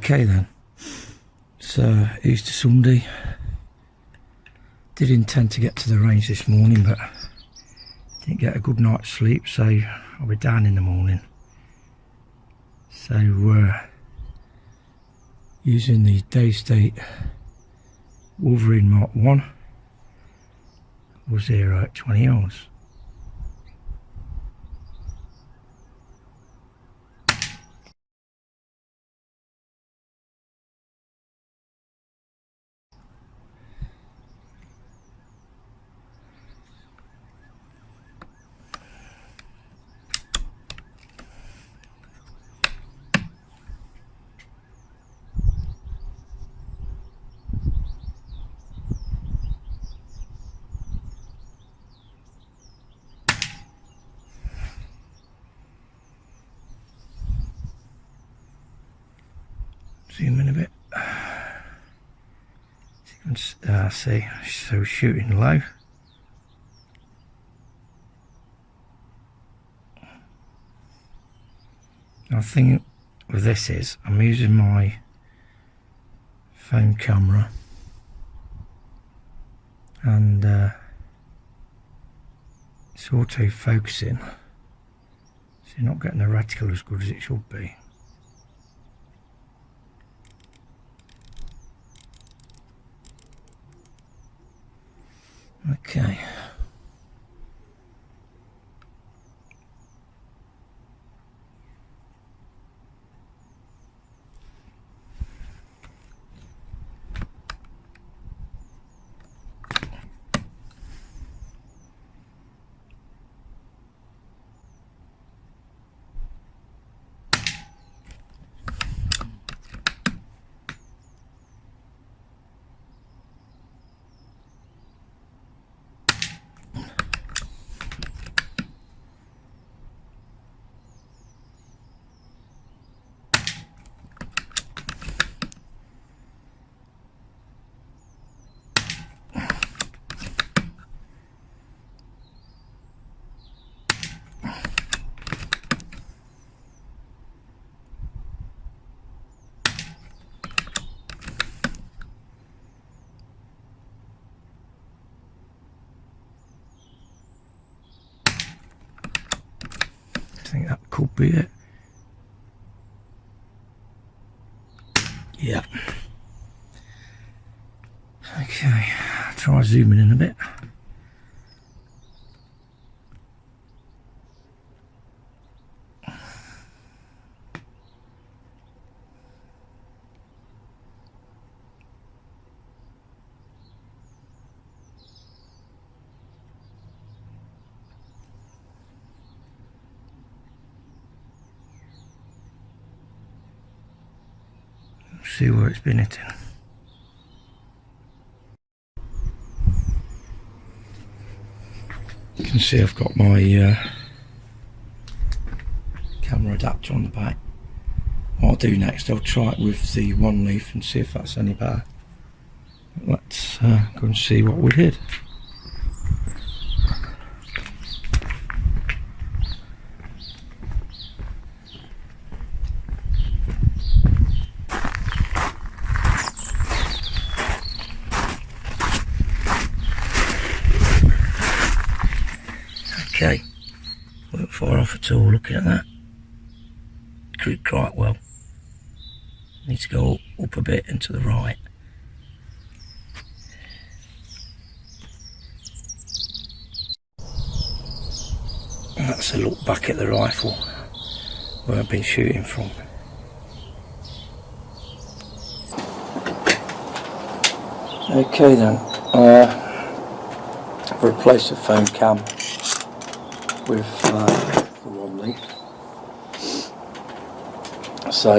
Okay then, so Easter Sunday. Did intend to get to the range this morning, but didn't get a good night's sleep, so I'll be down in the morning. So using the Daystate Wolverine Mark 1 or 0 at 20 yards. Zoom in a bit. See, so shooting low. I think with this is I'm using my phone camera and it's auto focusing, so you're not getting the reticle as good as it should be. Okay. I think that could be it. Yeah. Okay, try zooming in a bit. See where it's been hitting. You can see I've got my camera adapter on the back. What I'll do next, I'll try it with the one leaf and see if that's any better. Let's go and see what we did. Okay, weren't far off at all looking at that. Creeped quite well. Need to go up a bit and to the right. And that's a look back at the rifle where I've been shooting from. Okay then, I've replaced the phone cam with the one leaf. So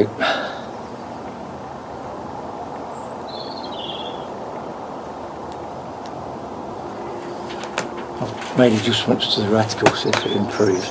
I've made adjustments to the reticle, see if it improves.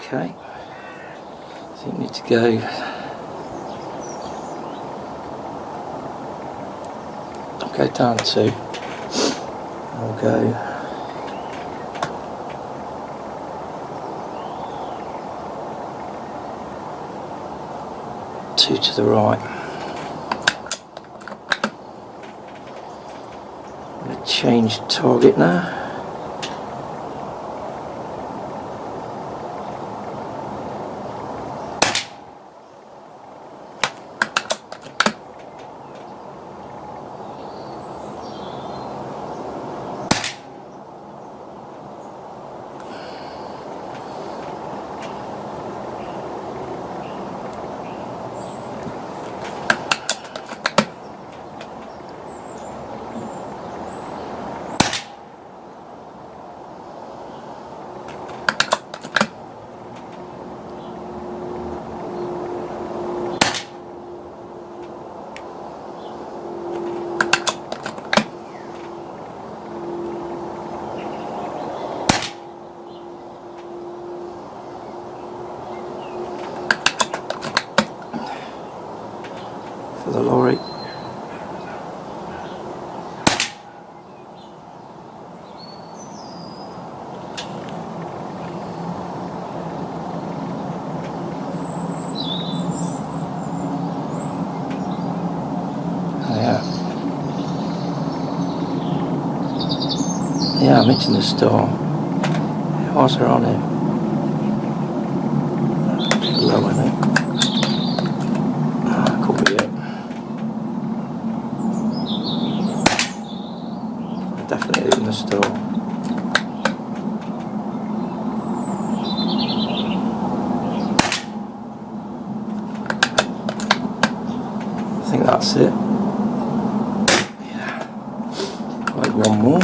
Okay, so you need to go down to, I'll go two to the right. I'm going to change target now. For the lorry. Yeah, I'm hitting the star. The eyes are on him. Low, I think. Could be it. I'm definitely hitting the star. I think that's it. Yeah. Like one more.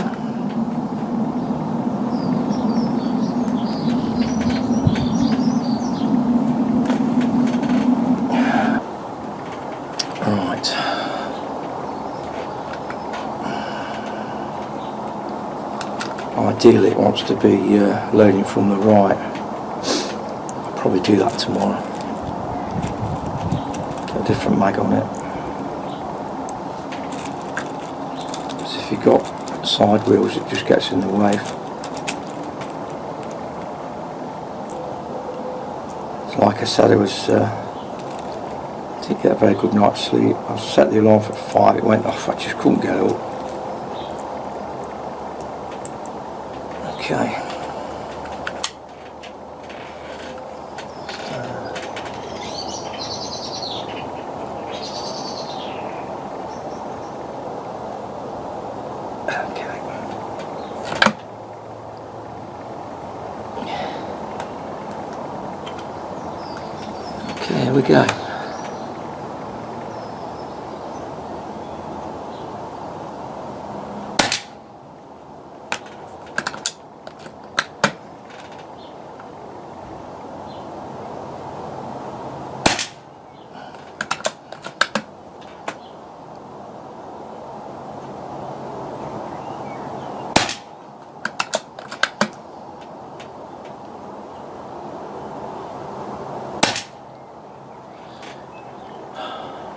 Ideally it wants to be loading from the right. I'll probably do that tomorrow. Get a different mag on it. So if you've got side wheels it just gets in the way. So like I said, I didn't get a very good night's sleep. I set the alarm for 5, it went off, I just couldn't get up. Okay. Okay, here we go.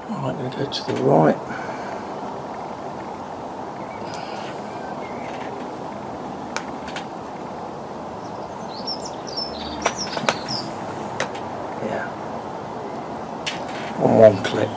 I'm going to go to the right. Yeah. On one clip.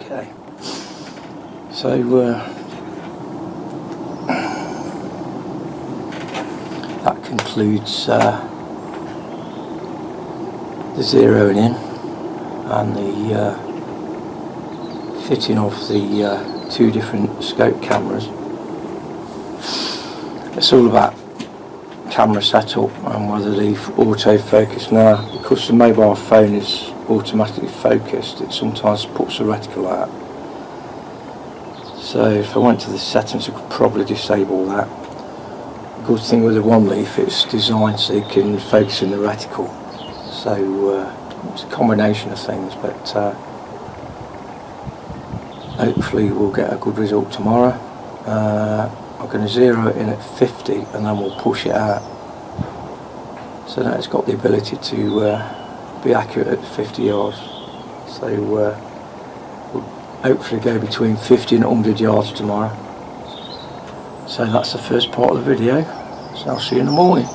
Okay, so that concludes the zeroing in. and the fitting of the 2 different scope cameras. It's all about camera setup and whether the autofocus. Now, because the mobile phone is automatically focused, it sometimes puts the reticle out. So if I went to the settings, I could probably disable that. Good thing with the one leaf, it's designed so you can focus in the reticle. So it's a combination of things, but hopefully we'll get a good result tomorrow. I'm going to zero it in at 50 and then we'll push it out. So now it's got the ability to be accurate at 50 yards. So we'll hopefully go between 50 and 100 yards tomorrow. So that's the first part of the video. So I'll see you in the morning.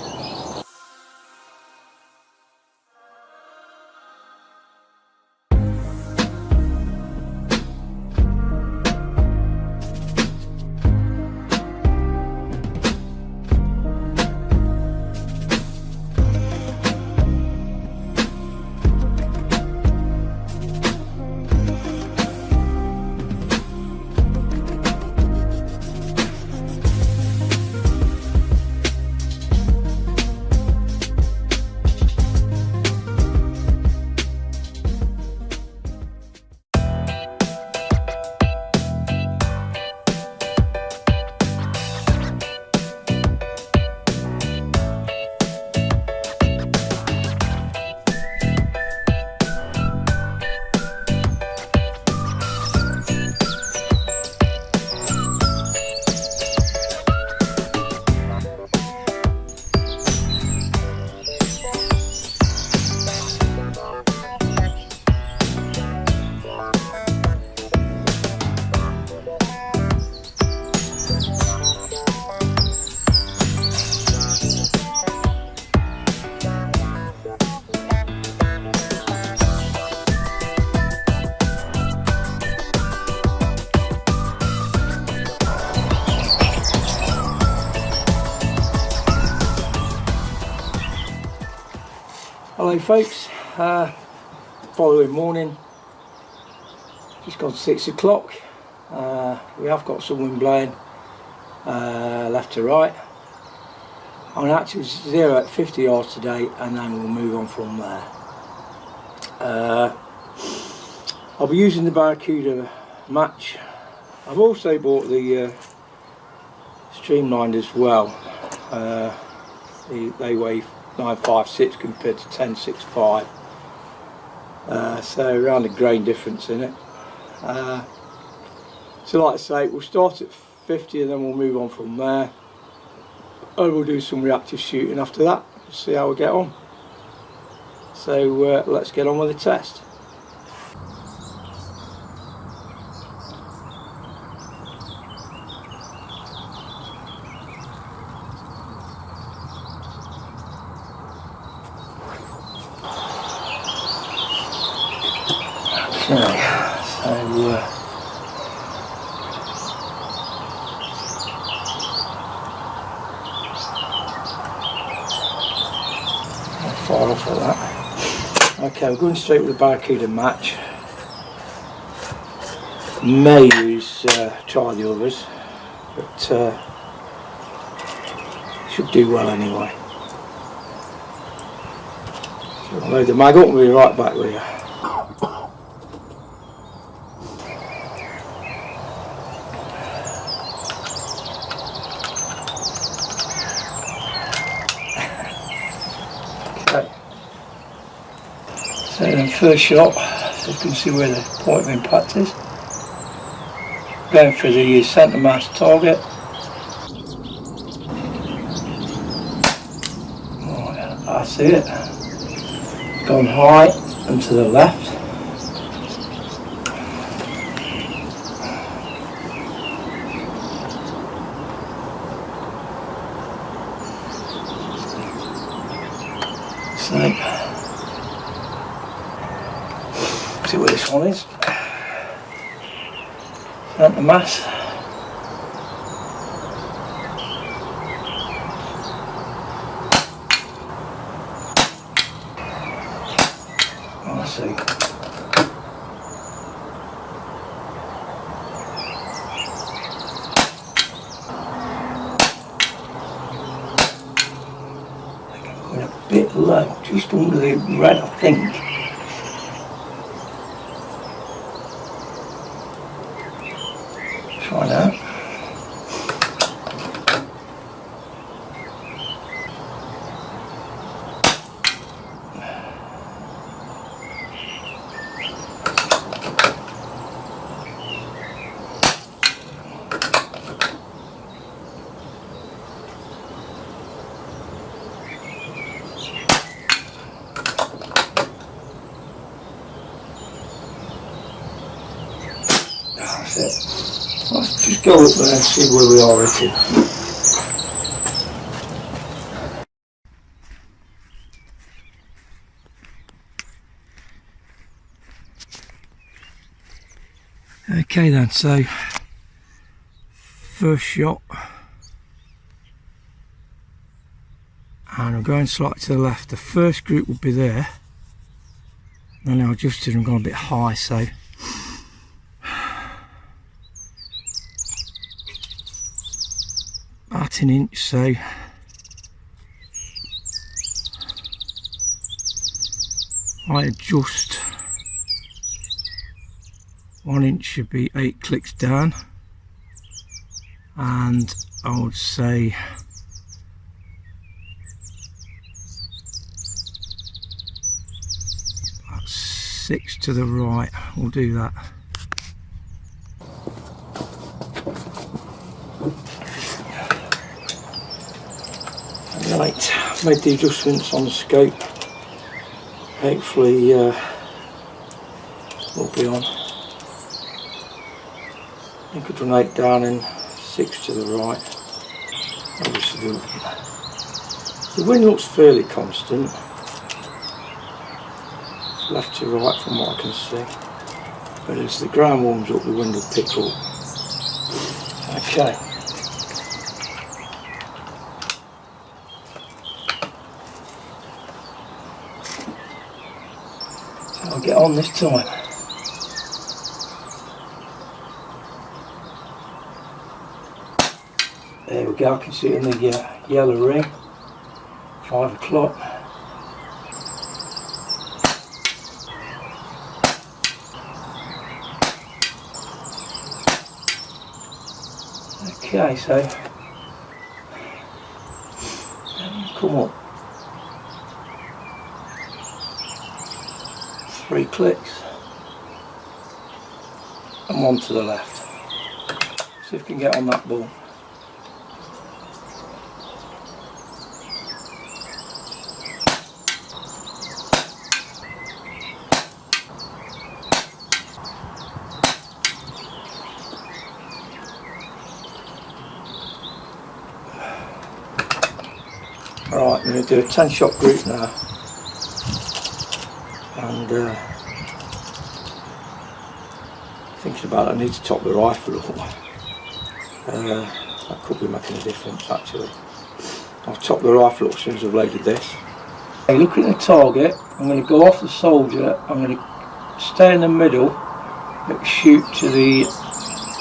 Hello folks, following morning, just gone 6 o'clock. We have got some wind blowing left to right. I'm going to actually zero at 50 yards today and then we'll move on from there. I'll be using the Baracuda Match. I've also bought the streamlined as well. They weigh 956 compared to 1065, so around a grain difference in it. So like I say, we'll start at 50 and then we'll move on from there, and we'll do some reactive shooting after that, see how we get on. So let's get on with the test. Okay, so I'll fire off of that. Okay, we're going straight with the Baracuda Match. May use try the others, but should do well anyway. So I'll load the mag up and we'll be right back with you. So then first shot, so you can see where the point of impact is. Going for the centre mass target. Right, I see it. Gone high and to the left. So see where this one is. Centre mass. I see. just under the red, I think. Try that. That's it. Let's just go up there and see where we are at it. Okay then, so first shot, and I'm going slightly to the left. The first group will be there, then I adjusted and gone a bit high, so at an inch, so I adjust 1 inch should be 8 clicks down, and I would say that's 6 to the right. We'll do that. Right, made the adjustments on the scope. Hopefully we'll be on. Mk1 8 down and 6 to the right. Obviously the wind looks fairly constant. It's left to right from what I can see. But as the ground warms up, the wind will pick up. Okay. So I'll get on this time. There we go, I can see it in the yellow ring. 5 o'clock. Okay, so come up. 3 clicks and 1 to the left. See if we can get on that ball. Right, I'm going to do a 10 shot group now, and thinking about it, I need to top the rifle up. That could be making a difference actually. I'll top the rifle up as soon as I've loaded this. Okay, looking at the target, I'm going to go off the soldier, I'm going to stay in the middle, but shoot to the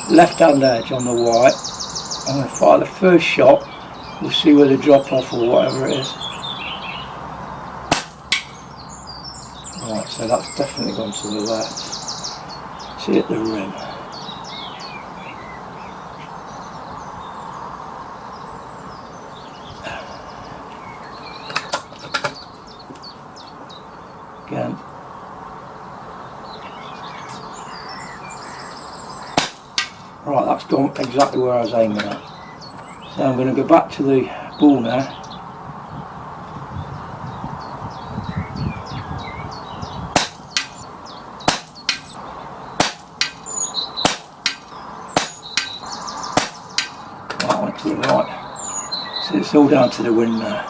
left hand edge on the white. I'm going to fire the first shot. We'll see where they drop off or whatever it is. Right, so that's definitely gone to the left. See at the rim. Again. Right, that's gone exactly where I was aiming at. So I'm going to go back to the ball now. Right, I went to the right. So it's all down to the wind now.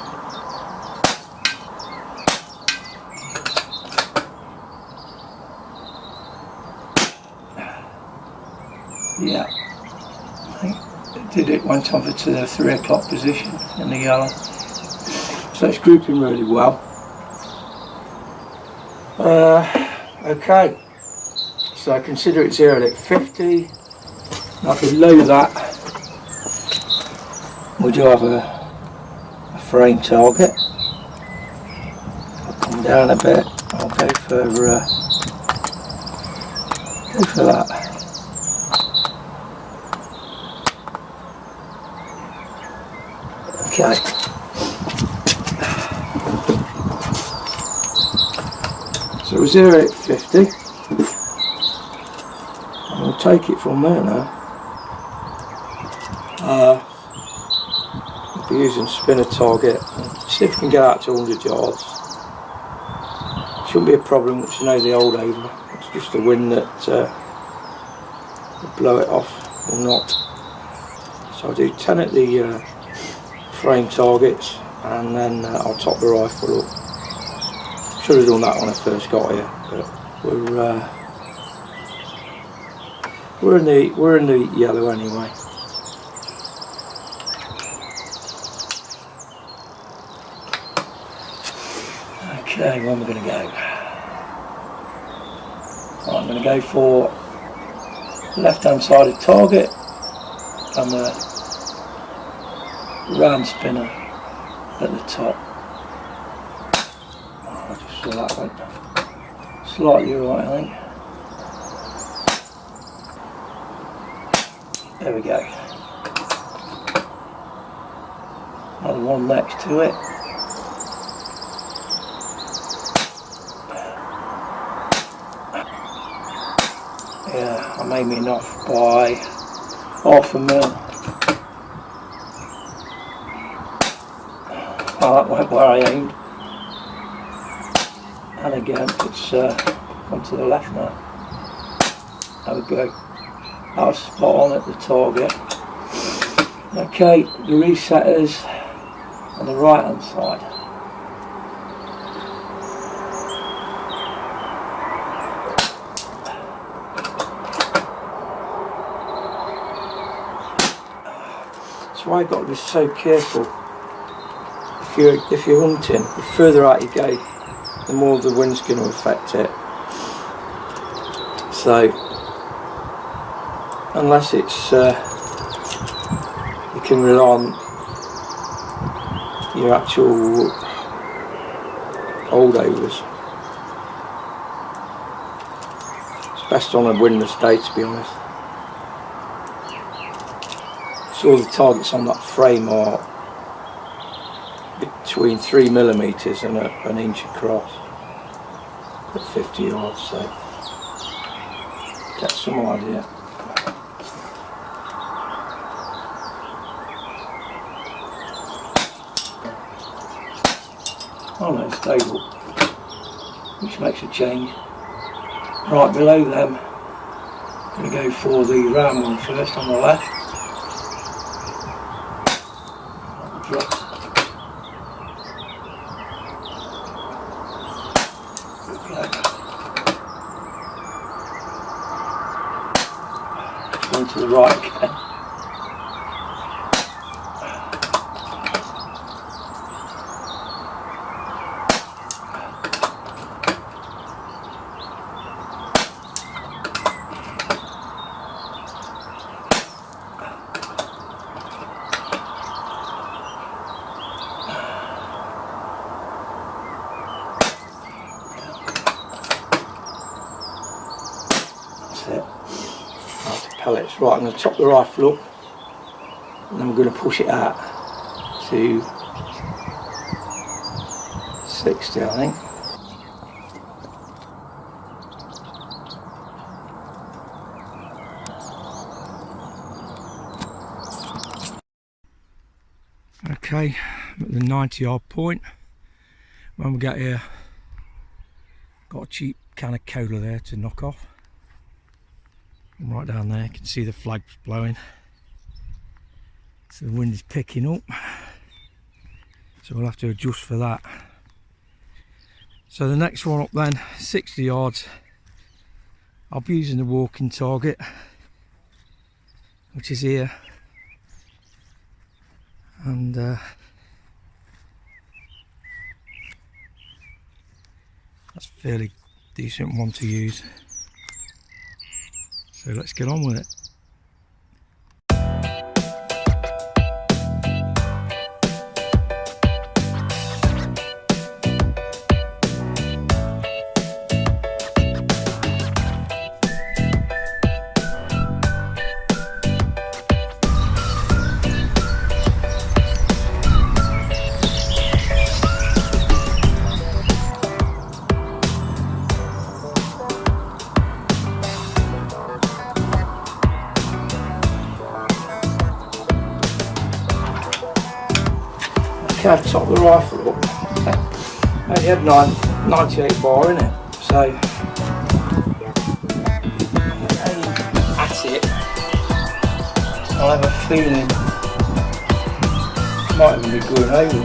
Yeah. It went over to the 3 o'clock position in the yellow, so it's grouping really well. Okay, so I consider it zeroed at 50. Now below that we do have a frame target. I'll down a bit, I'll go for that. Okay. So we're 0850. I'm going to take it from there now. I'll be using spinner target. See if we can get out to 100 yards. Shouldn't be a problem once you know the old over. It's just the wind that will blow it off or not. So I'll do 10 at the frame targets, and then I'll top the rifle up. Should have done that when I first got here, but we're in the yellow anyway. Okay, where am I going to go? Right, I'm going to go for left-hand sided target and the round spinner at the top. Oh, I just saw that went slightly right, I think. There we go. Another one next to it. Yeah, I made me enough by half a mil. Oh, that went where I aimed. And again, it's gone to the left now. There we go. That was spot on at the target. Okay, the resetters on the right hand side. That's why I've got to be so careful. If you're hunting, the further out you go, the more the wind's going to affect it. So unless it's you can rely on your actual holdovers. It's best on a windless day, to be honest. So the targets on that frame are between 3mm and an inch across at 50 yards, so get some idea. Oh no, stable, which makes a change. Right below them, I'm going to go for the round one first on the left. Drops. Going to the right again. Pellets. Right, I'm going to top the rifle up and then we're going to push it out to 60, I think. Okay, I'm at the 90-yard point. When we get here, got a cheap can of cola there to knock off. And right down there, you can see the flags blowing. So the wind is picking up. So we'll have to adjust for that. So the next one up then, 60 yards. I'll be using the walking target, which is here. And that's a fairly decent one to use. So let's get on with it. I've topped the rifle up. I only had 98 bar in it, so at it, I'll have a feeling it might even be going over.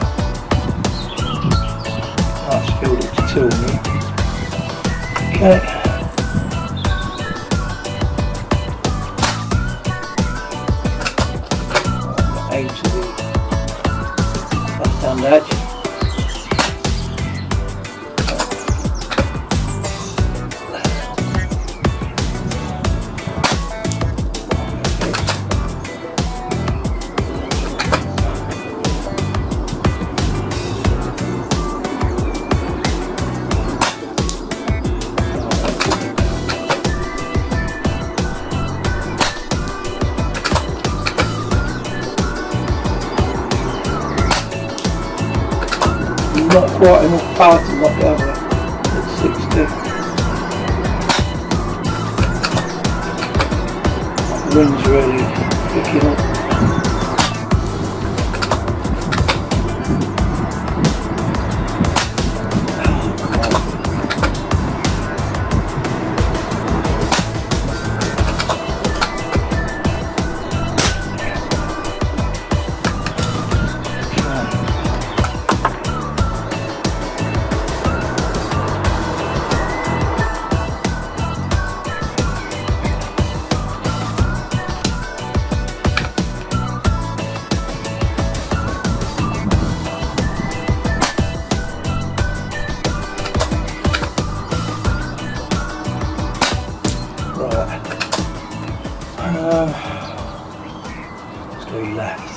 That's filled up to 2 on me. Okay. Aim to the left hand edge. Not quite enough power to knock it over at 60. The wind's really picking up. Let's go left.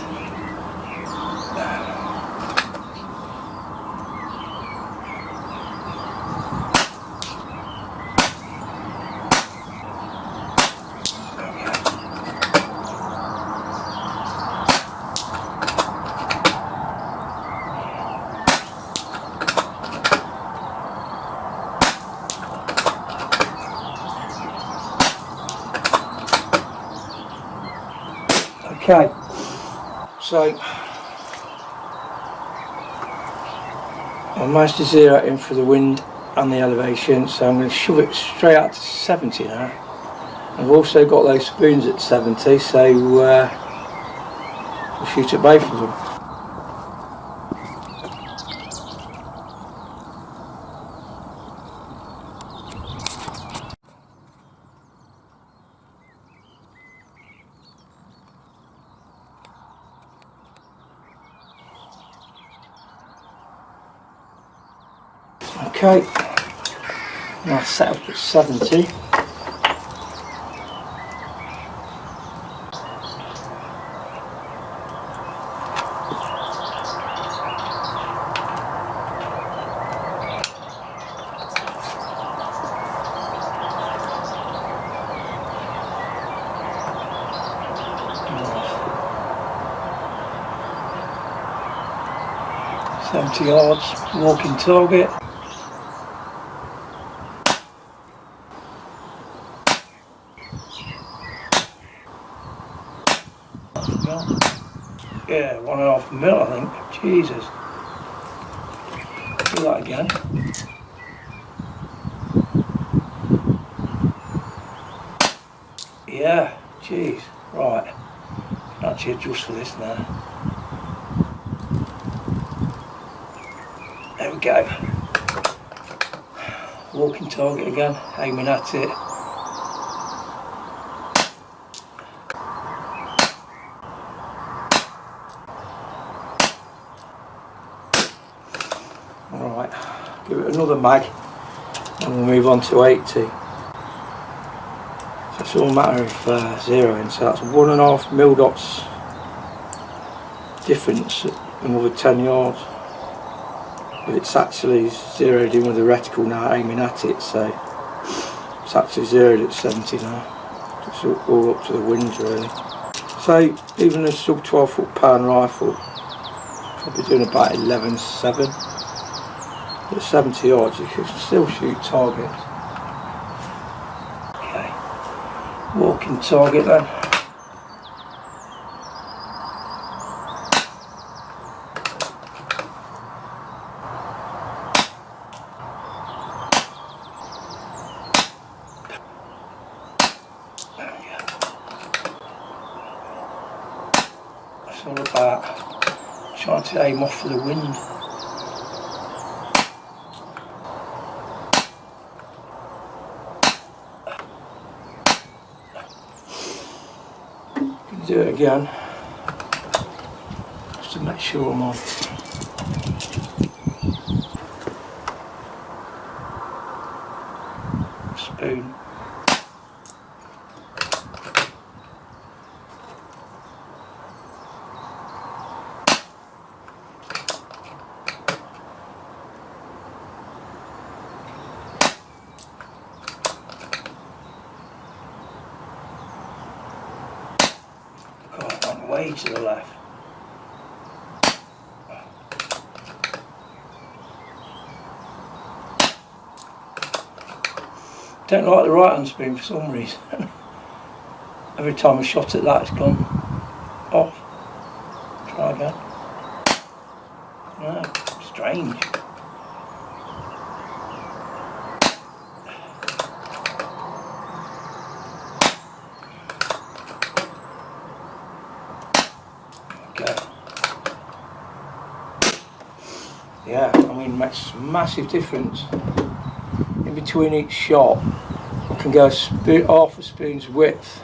Okay, so I managed to zero it in for the wind and the elevation, so I'm going to shove it straight out to 70 now. I've also got those spoons at 70, so we'll shoot at both of them. Okay, now set up at 70. Right. 70 yards, walking target. Yeah, 1.5 mil, I think. Jesus. Do that again. Yeah, jeez. Right. Can actually adjust for this now. There we go. Walking target again, aiming at it. Alright, give it another mag and we'll move on to 80. So it's all a matter of zeroing, so that's 1.5 mil dots difference at another 10 yards. But it's actually zeroed in with the reticle now, aiming at it, so it's actually zeroed at 70 now. It's all up to the winds really. So even a sub 12 foot pound rifle, probably doing about 11.7. At 70 yards you can still shoot target. Okay, walking target then. all about trying to aim off for the wind. Do it again, just to make sure I'm on. Spoon. Way to the left. Don't like the right hand spoon for some reason. Every time I shot at that, it's gone off. Try again. No, strange. Yeah, I mean, it makes a massive difference. In between each shot, I can go half a spoon's width,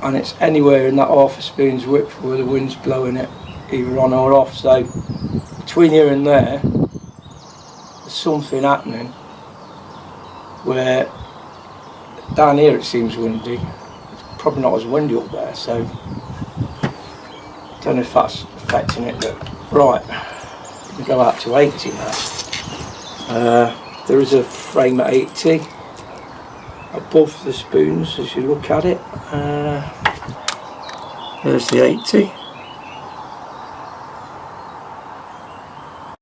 and it's anywhere in that half a spoon's width where the wind's blowing it, either on or off. So between here and there, there's something happening where down here it seems windy. It's probably not as windy up there, so I don't know if that's affecting it. But right, we go out to 80 now. There is a frame at 80 above the spoons as you look at it. There's the 80.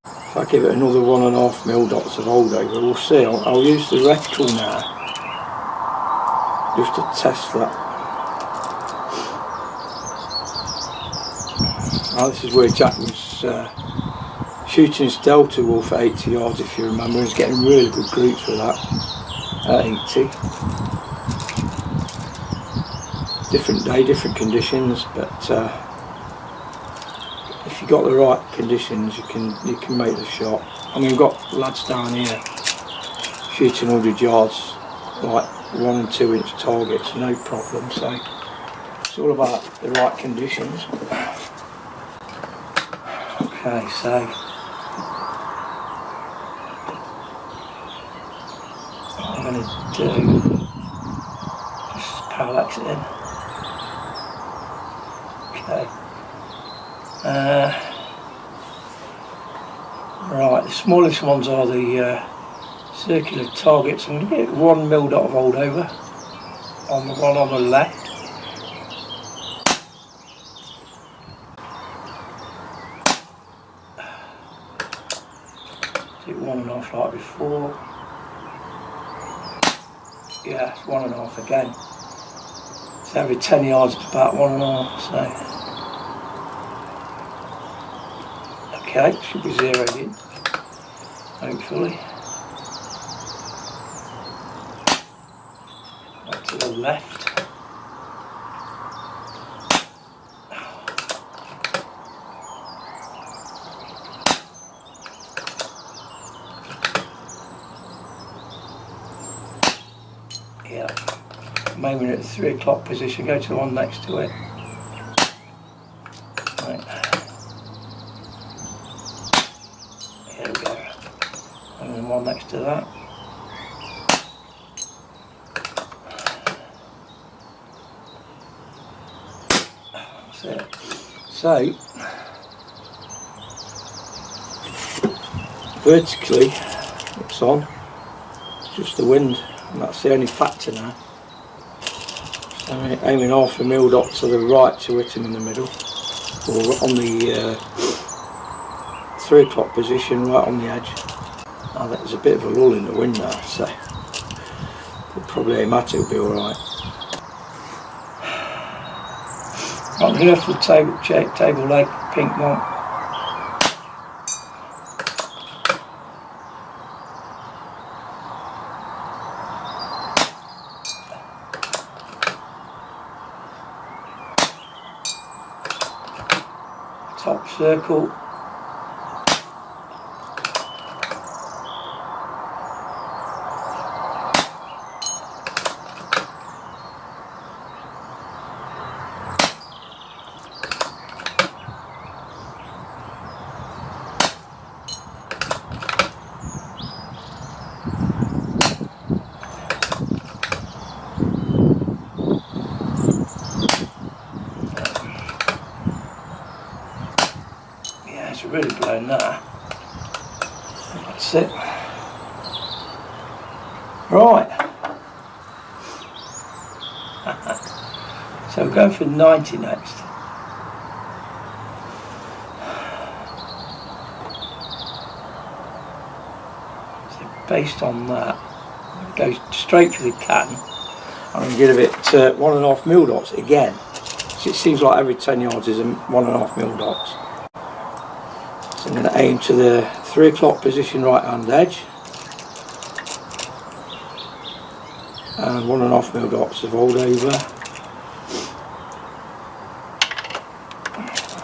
If I give it another 1.5 mil dots of holdover, we'll see. I'll use the reticle now just to test that. Now this is where Jack was shooting his Delta Wolf at 80 yards, if you remember. He's getting really good groups with that at 80. Different day, different conditions, but if you got the right conditions, you can make the shot. I mean, we've got lads down here shooting 100 yards, like 1 and 2 inch targets, no problem. So it's all about the right conditions. Okay, so what I'm going to do, just parallax it in. Okay. Right, the smallest ones are the circular targets. I'm going to get 1 mil dot of holdover on the one on the left. Do 1.5 like before. Yeah, it's 1.5 again. So every 10 yards it's about 1.5. So okay, should be zeroed in, hopefully. Back to the left. Yeah, I'm aiming at the 3 o'clock position, go to the one next to it. Right. Here we go. And then one next to that. That's it. So, vertically, it's on. It's just the wind. And that's the only factor now. So I'm aiming 0.5 mil dot to the right to hit him in the middle, or on the 3 o'clock position, right on the edge. Now there's a bit of a lull in the wind now, so we'll probably aim at it, will be alright. Right, here for the table leg, pink one. circle. It's really blown that. That's it. Right. So we're going for 90 next. So based on that, I'm going to go straight for the can. I'm going to give it 1.5 mil dots again. So it seems like every 10 yards is 1.5 mil dots. So I'm going to aim to the 3 o'clock position right hand edge and 1.5 mil dots of hold over,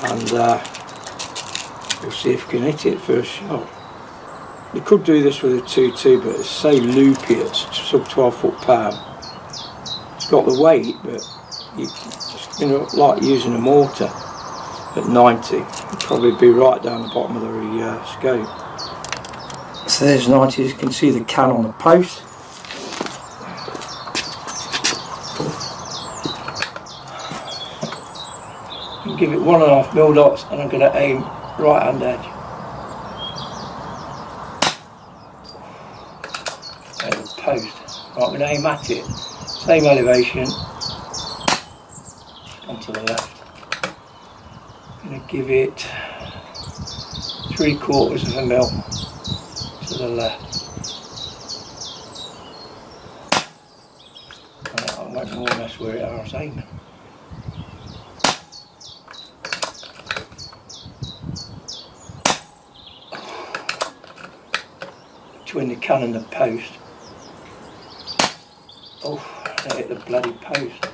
and we'll see if we can hit it first shot. You could do this with a 2-2, but it's so loopy, it's sub 12 foot-pound. It's got the weight, but you know, like using a mortar at 90, it'd probably be right down the bottom of the scope. So there's 90, you can see the can on the post. I'll give it 1.5 mil dots, and I'm going to aim right hand edge. At the post. Right, I'm going to aim at it. Same elevation. Onto the left. I'm going to give it 3/4 mil to the left. I won't more or less where I was aiming. Between the can and the post. Oh, I hit the bloody post.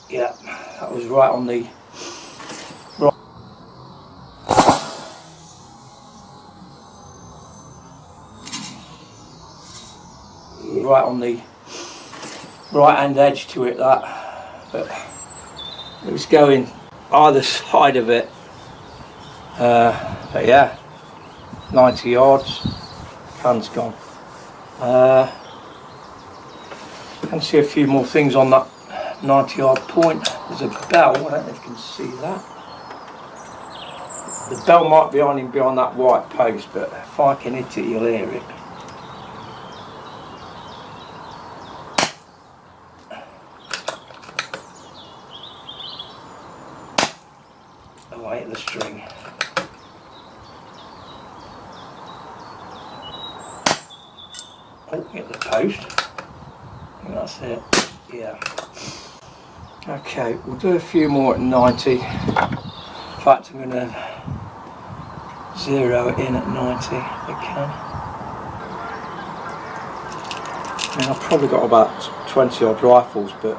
Yeah, that was right on the right hand edge to it, that, but it was going either side of it. But yeah, 90 yards, can's gone. Can see a few more things on that 90 yard point. There's a bell, I don't know if you can see that. The bell might be on him behind that white post, but if I can hit it, you'll hear it. Oh, I hit the string. Oh, hit the post. I think that's it. Yeah. Okay, we'll do a few more at 90. In fact, I'm going to zero it in at 90 if I can. I mean, I've probably got about 20 odd rifles, but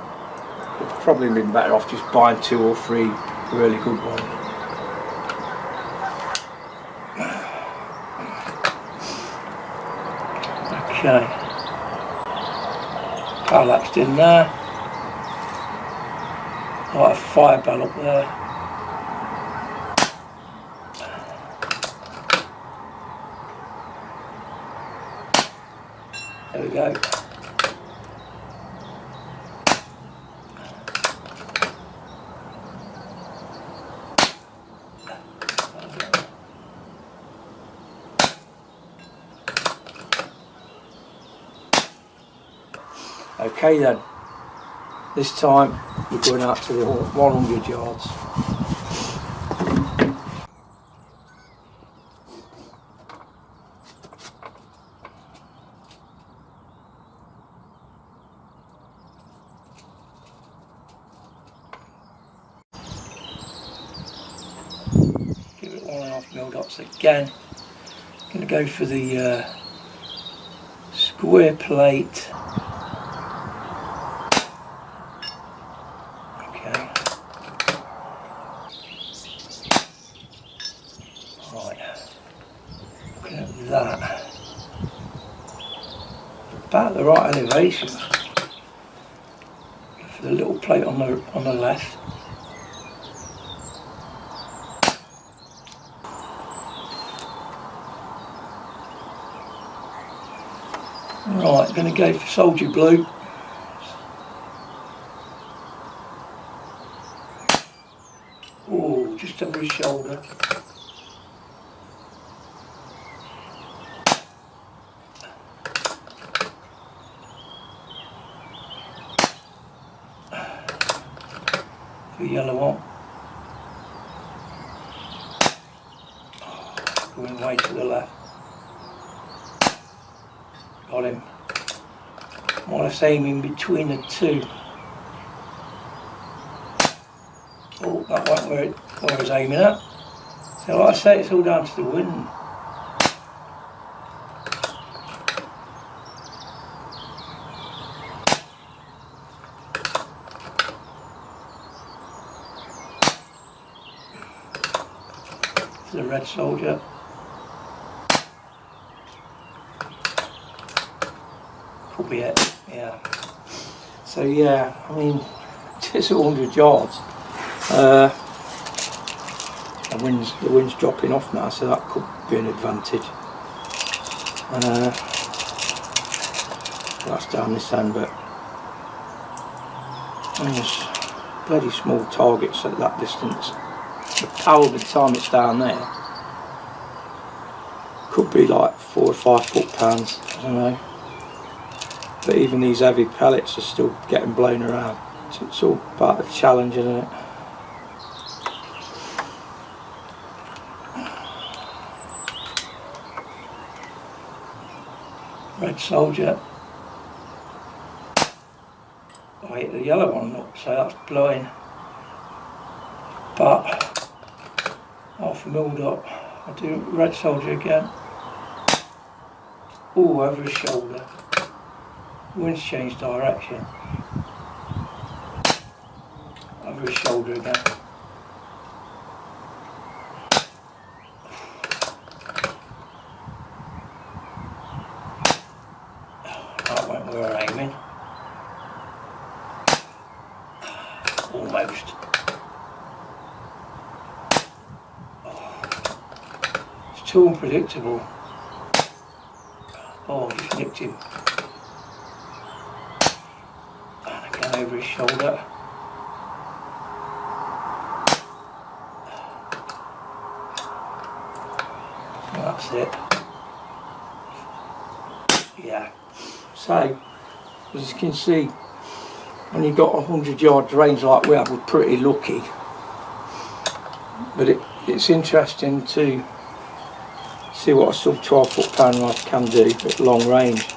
it's probably been better off just buying 2 or 3 really good ones. Okay, parallaxed in there. Got a fire bell up there. There we go. Okay then, this time we're going out to the 100 yards. Give it 1.5 mil dots again. Going to go for the square plate. that. About the right elevation. Go for the little plate on the left. Right, going to go for soldier blue. Oh, just over his shoulder. The yellow one. Going way to the left. Got him. More or less aiming between the two. Oh, that wasn't where I was aiming at. So like I say, it's all down to the wind. The red soldier. Could be it, yeah. So yeah, I mean, just 100 yards. The wind's dropping off now, so that could be an advantage. That's down this end, but there's bloody small targets at that distance. The power by the time it's down there could be like 4 or 5 foot-pounds, I don't know. But even these heavy pellets are still getting blown around. So it's all part of the challenge, isn't it? Red soldier. I hit the yellow one up, so that's blowing. But half a milled up. I do red soldier again. Oh, over his shoulder. Wind's changed direction. Over his shoulder again. That went where we're aiming. Almost. It's too unpredictable. Oh, just nicked him. And again over his shoulder. That's it. Yeah. So, as you can see, when you've got 100 yard range like we have, we're pretty lucky. But it's interesting to see what a sub 12 foot-pound rifle can do at long range.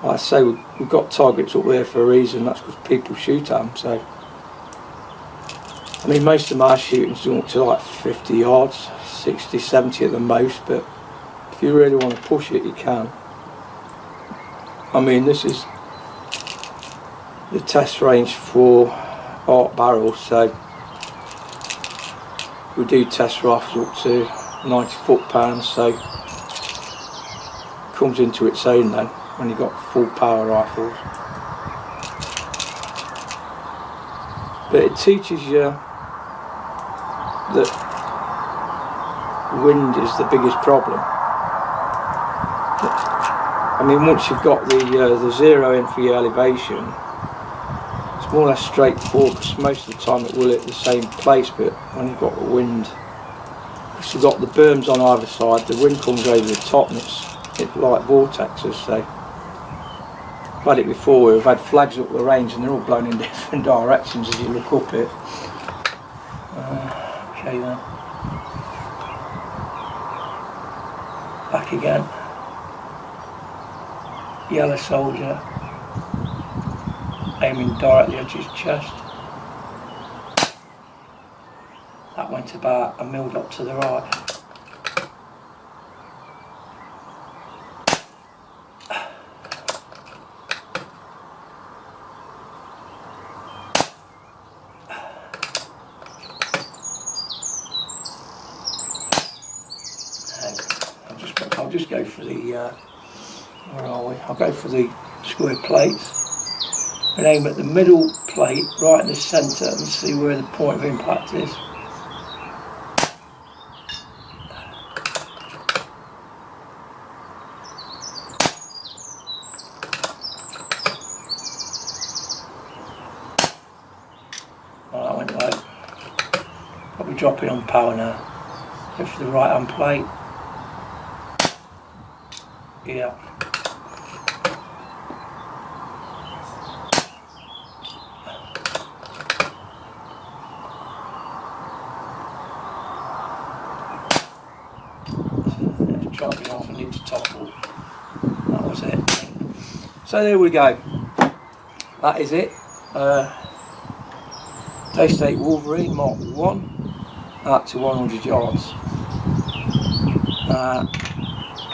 Like I say, we've got targets up there for a reason. That's because people shoot at them. So, I mean, most of my shooting's done up to like 50 yards, 60, 70 at the most. But if you really want to push it, you can. I mean, this is the test range for art barrels, so we do test rifles up to 90 foot-pounds, so it comes into its own then when you've got full power rifles. But it teaches you that wind is the biggest problem. I mean, once you've got the zero in for your elevation, it's more or less straightforward, because most of the time it will hit the same place. But when you've got the wind, because you've got the berms on either side, the wind comes over the top and it's like vortexes. So I've had it before, we've had flags up the range and they're all blown in different directions as you look up it. Okay then, back again. Yellow soldier, aiming directly at his chest. That went about a mil up to the right. I'll just go for the, where are we? I'll go for the square plates and aim at the middle plate right in the centre and see where the point of impact is. Oh, that went low. Probably dropping on power now. Go for the right hand plate. Yeah. Dropping off, I need to topple. That was it. So there we go. That is it. Daystate Wolverine Mark 1 out to 100 yards.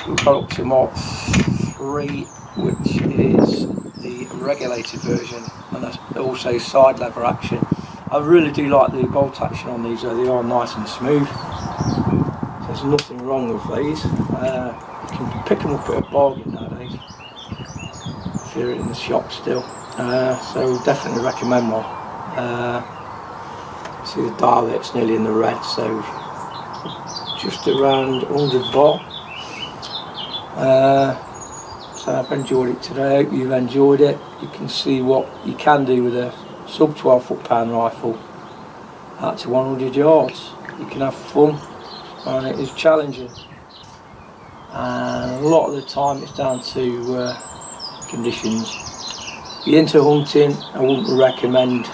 We've got up to Mark 3, which is the regulated version, and that's also side lever action. I really do like the bolt action on these, though. They are nice and smooth. There's nothing wrong with these. You can pick them up at a bargain nowadays if you're in the shop still. So definitely recommend one. See the dial there, it's nearly in the red, so just around 100 bar. So I've enjoyed it today. I hope you've enjoyed it. You can see what you can do with a sub 12 foot-pound rifle out to 100 yards. You can have fun, and it is challenging. And a lot of the time it's down to conditions. If you're into hunting, I wouldn't recommend,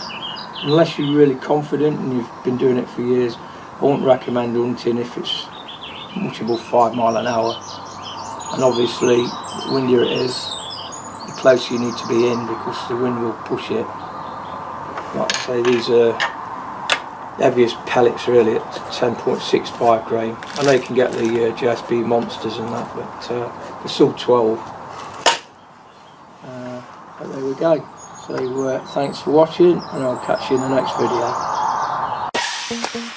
unless you're really confident and you've been doing it for years, I wouldn't recommend hunting if it's much above 5 miles an hour. And obviously, the windier it is, the closer you need to be in, because the wind will push it. Like I say, these are the heaviest pellets really at 10.65 grain. I know you can get the JSB monsters and that, but the sub 12. But there we go. So thanks for watching, and I'll catch you in the next video.